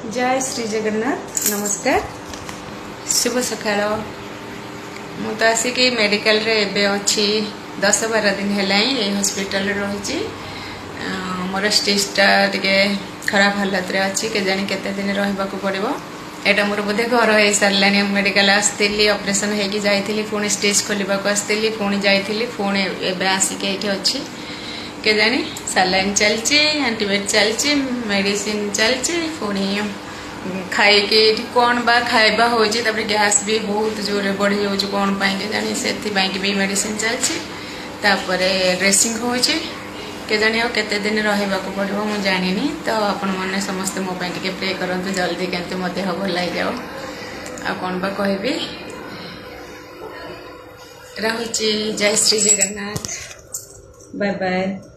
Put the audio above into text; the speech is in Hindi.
जय श्री जगन्नाथ नमस्कार शुभ सकाळ मु तो आसिक मेडिकल रे एबे अच्छी 10-12 दिन है हॉस्पिटल रही मोर स्टेजटा टे खराब हालत रे अच्छी के जानी केते दिन रहिबा को पड़िबो एटा मोर बोधे घर हो सारे मेडिकल आसती ऑपरेशन होगी जाइली पुणी स्टेज खोलने को आसती पुणी जाइली पुणी एबे आसिक ये अच्छी के जानी सालाइन चलची एंटीबायोटिक चलची मेडिसिन चलची पुणी खाई कौन बा खाइबा हो गैस भी बहुत जोर बढ़ी जाऊँ कौन पाई के जानी से भी मेडिसिन चलची तापर ड्रेसिंग हो के जानी केते दिन रहिबा को पड़ो मु जानी तो आपण मैंने समस्त मो टे प्रे करंतु जल्दी केंतु मो देह भल जाओ आ कौन बा कहबी रहुची जय श्री जगन्नाथ बाय बाय।